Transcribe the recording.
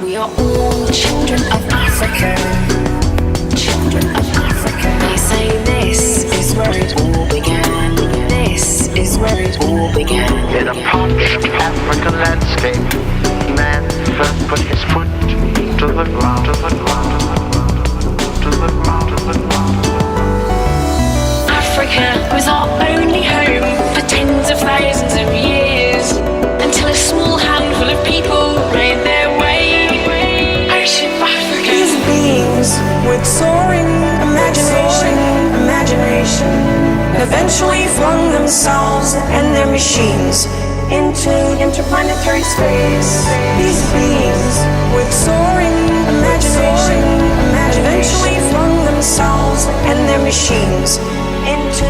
We are all children of Africa. Children of Africa. They say this is where it all began. This is where it all began. In a parched African landscape, man first put his foot to the ground, to the ground, to the ground, to the ground. Africa was our only home for tens of thousands of years, until a small handful of people made their way. Ocean of Africa. These beings with soaring imagination eventually flung themselves and their machines into interplanetary space. These beings with soaring imagination eventually flung themselves and their machines into